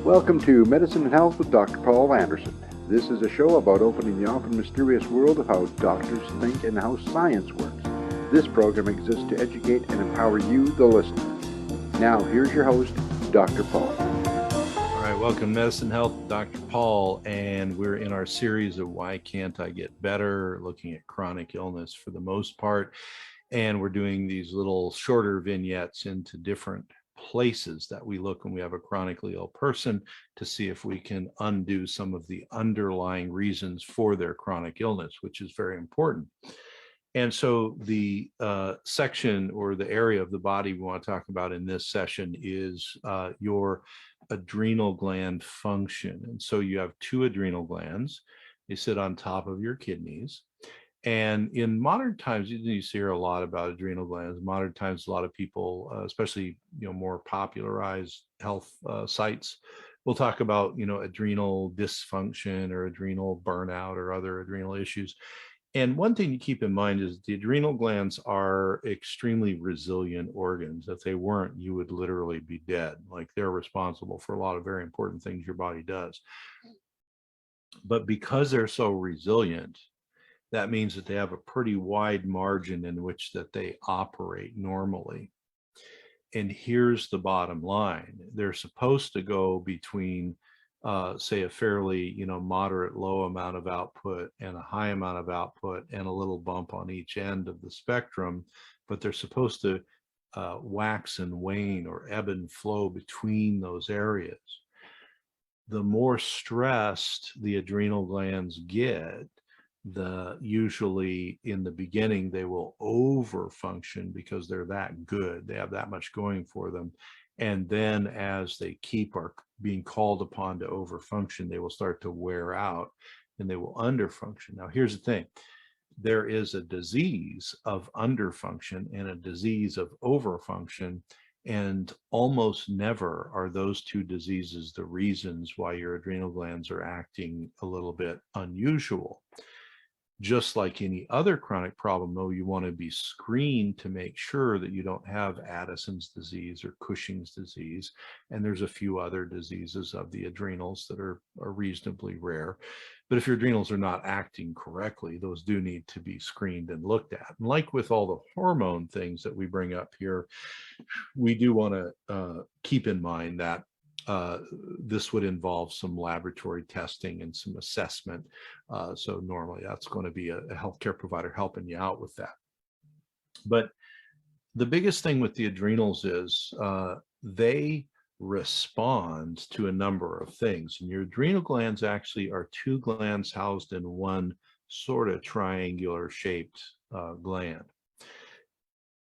Welcome to Medicine and Health with Dr. Paul Anderson. This is a show about opening the often mysterious world of how doctors think and how science works. This program exists to educate and empower you, the listener. Now, here's your host, Dr. Paul. All right, welcome Medicine and Health with Dr. Paul, and we're in our series of Why Can't I Get Better, looking at chronic illness for the most part, and we're doing these little shorter vignettes into different places that we look when we have a chronically ill person to see if we can undo some of the underlying reasons for their chronic illness, which is very important. And so the section or the area of the body we want to talk about in this session is your adrenal gland function. And so you have two adrenal glands. They sit on top of your kidneys. And in modern times, you hear a lot about adrenal glands. In modern times, a lot of people, especially more popularized health sites, will talk about adrenal dysfunction or adrenal burnout or other adrenal issues. And one thing to keep in mind is the adrenal glands are extremely resilient organs. If they weren't, you would literally be dead. Like, they're responsible for a lot of very important things your body does. But because they're so resilient, that means that they have a pretty wide margin in which that they operate normally. And here's the bottom line. They're supposed to go between, say, a fairly, moderate low amount of output and a high amount of output and a little bump on each end of the spectrum, but they're supposed to wax and wane or ebb and flow between those areas. The more stressed the adrenal glands get, usually in the beginning they will over function because they're that good, they have that much going for them, and then as they are being called upon to over function, they will start to wear out and they will under function. Now here's the thing, there is a disease of under function and a disease of over function, and almost never are those two diseases the reasons why your adrenal glands are acting a little bit unusual. Just like any other chronic problem, though, you want to be screened to make sure that you don't have Addison's disease or Cushing's disease. And there's a few other diseases of the adrenals that are reasonably rare. But if your adrenals are not acting correctly, those do need to be screened and looked at. And like with all the hormone things that we bring up here, we do want to keep in mind that this would involve some laboratory testing and some assessment. So normally that's going to be a healthcare provider helping you out with that. But the biggest thing with the adrenals is they respond to a number of things. And your adrenal glands actually are two glands housed in one sort of triangular shaped gland.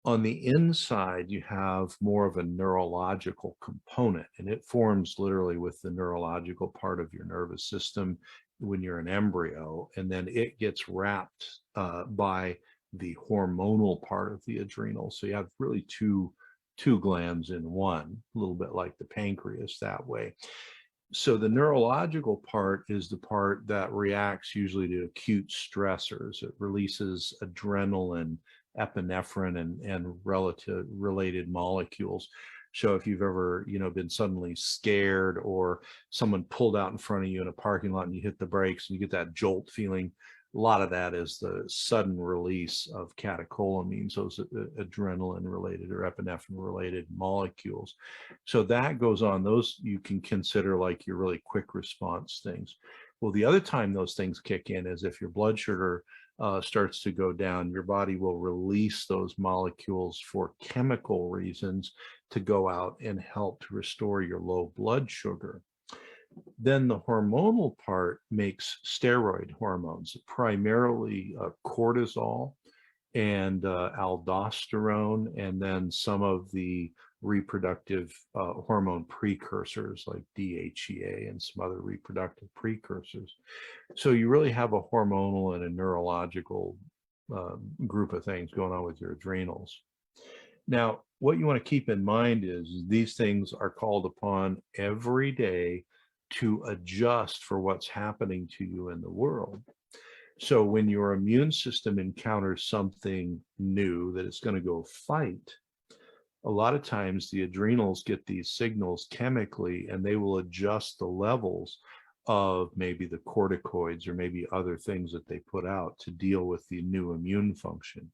On the inside, you have more of a neurological component, and it forms literally with the neurological part of your nervous system when you're an embryo, and then it gets wrapped by the hormonal part of the adrenal. So you have really two glands in one, a little bit like the pancreas that way. So the neurological part is the part that reacts usually to acute stressors. It releases adrenaline, epinephrine, and related molecules. So if you've ever been suddenly scared, or someone pulled out in front of you in a parking lot and you hit the brakes and you get that jolt feeling, a lot of that is the sudden release of catecholamines, those adrenaline related or epinephrine related molecules. So that goes on. Those you can consider like your really quick response things. Well, the other time those things kick in is if your blood sugar starts to go down. Your body will release those molecules for chemical reasons to go out and help to restore your low blood sugar. Then the hormonal part makes steroid hormones, primarily cortisol and aldosterone, and then some of the reproductive hormone precursors like DHEA and some other reproductive precursors. So you really have a hormonal and a neurological group of things going on with your adrenals. Now, what you want to keep in mind is these things are called upon every day to adjust for what's happening to you in the world. So when your immune system encounters something new that it's going to go fight, a lot of times the adrenals get these signals chemically, and they will adjust the levels of maybe the corticoids or maybe other things that they put out to deal with the new immune function.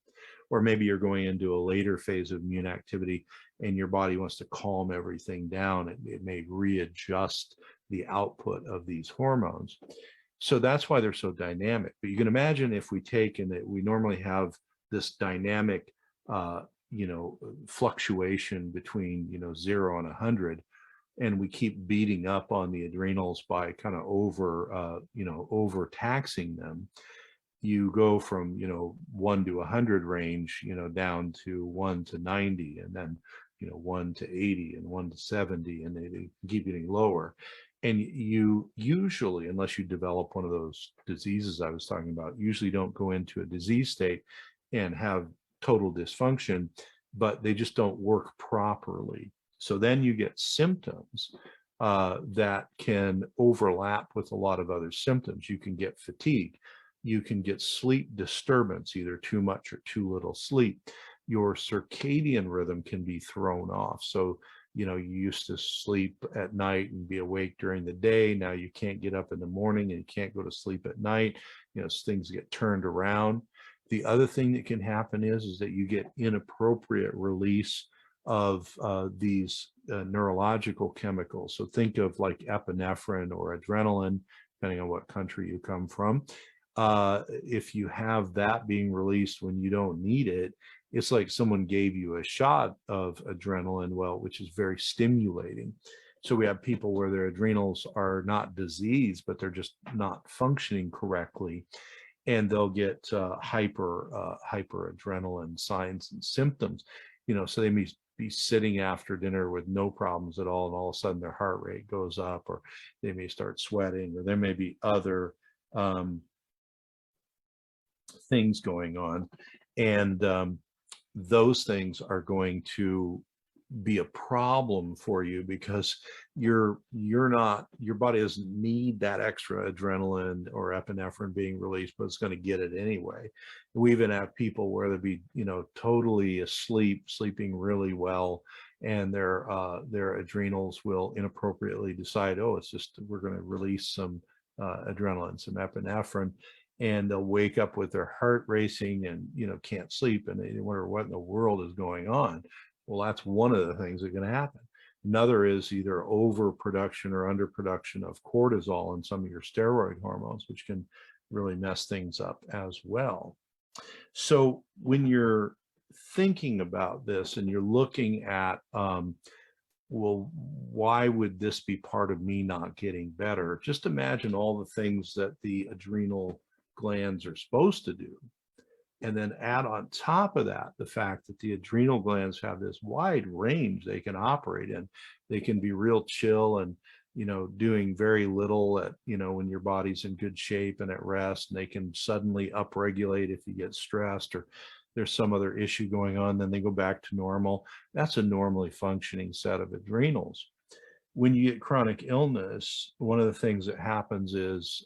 Or maybe you're going into a later phase of immune activity and your body wants to calm everything down. It may readjust the output of these hormones. So that's why they're so dynamic. But you can imagine if we take, and that we normally have this dynamic fluctuation between 0 and 100, and we keep beating up on the adrenals by kind of overtaxing them. You go from 1 to 100 range, down to 1 to 90, and then 1 to 80 and 1 to 70, and they keep getting lower. And you usually, unless you develop one of those diseases I was talking about, usually don't go into a disease state and have total dysfunction, but they just don't work properly. So then you get symptoms that can overlap with a lot of other symptoms. You can get fatigue. You can get sleep disturbance, either too much or too little sleep. Your circadian rhythm can be thrown off. So, you used to sleep at night and be awake during the day. Now you can't get up in the morning and you can't go to sleep at night. Things get turned around. The other thing that can happen is that you get inappropriate release of these neurological chemicals. So think of like epinephrine or adrenaline, depending on what country you come from. If you have that being released when you don't need it, it's like someone gave you a shot of adrenaline, which is very stimulating. So we have people where their adrenals are not diseased, but they're just not functioning correctly. And they'll get hyperadrenaline signs and symptoms, so they may be sitting after dinner with no problems at all, and all of a sudden their heart rate goes up, or they may start sweating, or there may be other things going on. And those things are going to be a problem for you because your body doesn't need that extra adrenaline or epinephrine being released, but it's going to get it anyway. We even have people where they'll be totally asleep, sleeping really well, and their adrenals will inappropriately decide, oh, it's just, we're going to release some adrenaline, some epinephrine, and they'll wake up with their heart racing and can't sleep, and they wonder what in the world is going on. Well, that's one of the things that can happen. Another is either overproduction or underproduction of cortisol and some of your steroid hormones, which can really mess things up as well. So when you're thinking about this and you're looking at, well, why would this be part of me not getting better? Just imagine all the things that the adrenal glands are supposed to do. And then add on top of that the fact that the adrenal glands have this wide range they can operate in. They can be real chill and, doing very little at, when your body's in good shape and at rest, and they can suddenly upregulate if you get stressed or there's some other issue going on, then they go back to normal. That's a normally functioning set of adrenals. When you get chronic illness, one of the things that happens is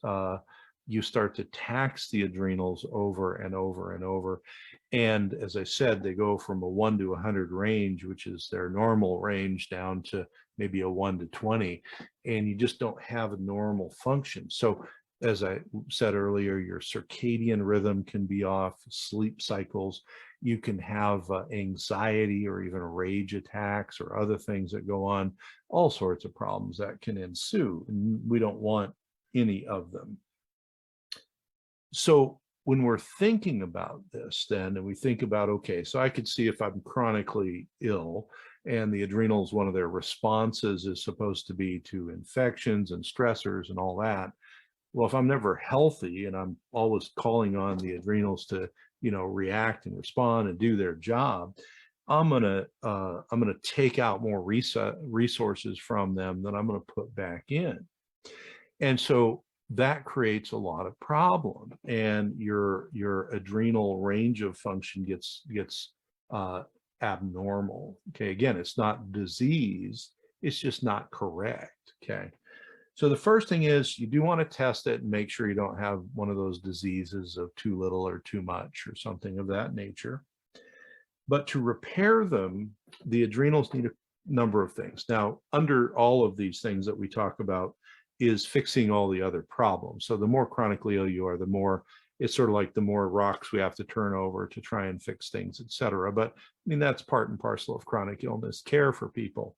you start to tax the adrenals over and over and over. And as I said, they go from a 1 to 100 range, which is their normal range, down to maybe a 1 to 20. And you just don't have a normal function. So as I said earlier, your circadian rhythm can be off, sleep cycles. You can have anxiety or even rage attacks or other things that go on, all sorts of problems that can ensue. And we don't want any of them. So when we're thinking about this then, and we think about, okay, so I could see if I'm chronically ill and the adrenals, one of their responses is supposed to be to infections and stressors and all that. Well, if I'm never healthy and I'm always calling on the adrenals to, react and respond and do their job, I'm gonna take out more resources from them than I'm gonna put back in. And so that creates a lot of problem, and your adrenal range of function gets abnormal. Okay, again, it's not disease, it's just not correct. Okay, so the first thing is you do want to test it and make sure you don't have one of those diseases of too little or too much or something of that nature. But to repair them, the adrenals need a number of things. Now, under all of these things that we talk about is fixing all the other problems. So the more chronically ill you are, the more, it's sort of like the more rocks we have to turn over to try and fix things, et cetera. But I mean, that's part and parcel of chronic illness care for people.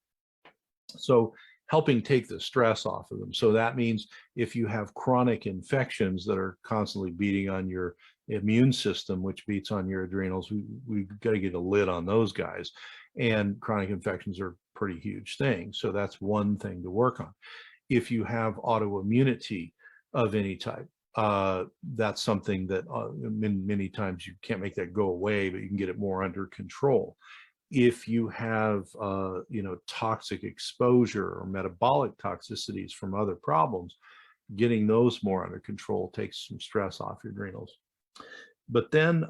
So helping take the stress off of them. So that means if you have chronic infections that are constantly beating on your immune system, which beats on your adrenals, we've got to get a lid on those guys. And chronic infections are a pretty huge thing. So that's one thing to work on. If you have autoimmunity of any type, that's something that many times you can't make that go away, but you can get it more under control. If you have, toxic exposure or metabolic toxicities from other problems, getting those more under control takes some stress off your adrenals. But then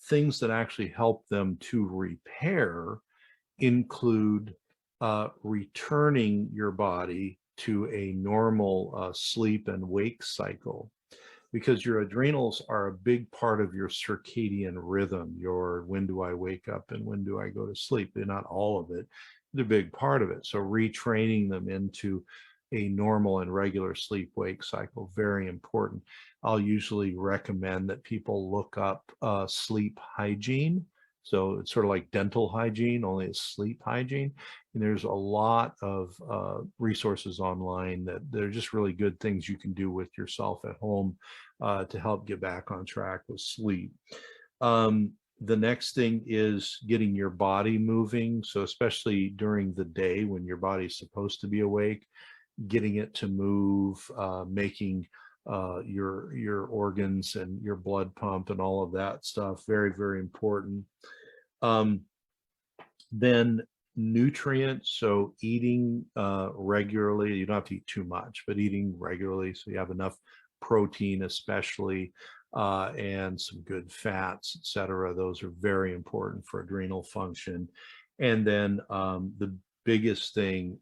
things that actually help them to repair include returning your body to a normal sleep and wake cycle, because your adrenals are a big part of your circadian rhythm, your when do I wake up and when do I go to sleep. They're not all of it, they're a big part of it. So retraining them into a normal and regular sleep-wake cycle, very important. I'll usually recommend that people look up sleep hygiene. So it's sort of like dental hygiene, only it's sleep hygiene. And there's a lot of resources online that they're just really good things you can do with yourself at home to help get back on track with sleep. The next thing is getting your body moving. So especially during the day when your body's supposed to be awake, getting it to move, making your organs and your blood pump and all of that stuff very, very important. Then nutrients, so eating regularly. You don't have to eat too much, but eating regularly so you have enough protein especially, and some good fats, etc. Those are very important for adrenal function. And then the biggest thing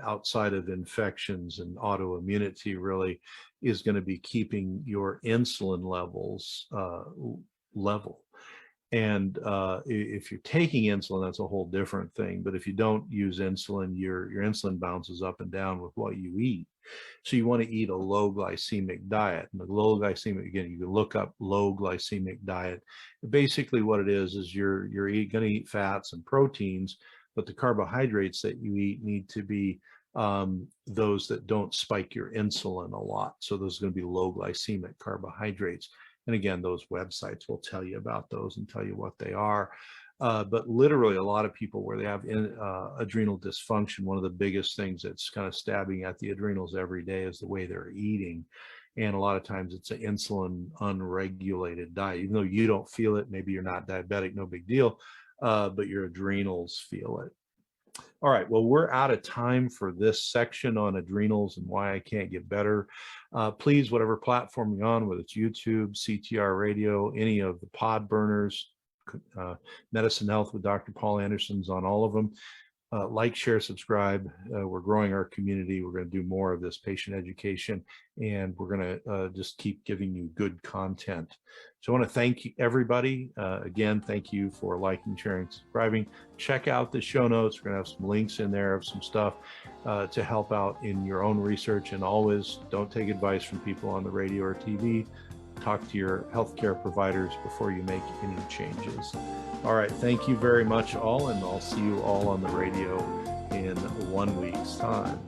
outside of infections and autoimmunity really is going to be keeping your insulin levels level. And if you're taking insulin, that's a whole different thing. But if you don't use insulin, your insulin bounces up and down with what you eat. So you want to eat a low glycemic diet. And the low glycemic, again, you can look up low glycemic diet. Basically what it is you're going to eat fats and proteins, but the carbohydrates that you eat need to be those that don't spike your insulin a lot. So those are going to be low glycemic carbohydrates. And again, those websites will tell you about those and tell you what they are. But literally a lot of people where they have adrenal dysfunction, one of the biggest things that's kind of stabbing at the adrenals every day is the way they're eating. And a lot of times it's an insulin unregulated diet. Even though you don't feel it, maybe you're not diabetic, no big deal, but your adrenals feel it. All right, well, we're out of time for this section on adrenals and why I can't get better. Please, whatever platform you're on, whether it's YouTube, CTR Radio, any of the pod burners, Medicine Health with Dr. Paul Anderson's on all of them. Like, share, subscribe. We're growing our community. We're going to do more of this patient education, and we're going to just keep giving you good content. So I want to thank you, everybody. Again, thank you for liking, sharing, subscribing. Check out the show notes. We're going to have some links in there of some stuff to help out in your own research. And always don't take advice from people on the radio or TV. Talk to your healthcare providers before you make any changes. All right, thank you very much all, and I'll see you all on the radio in 1 week's time.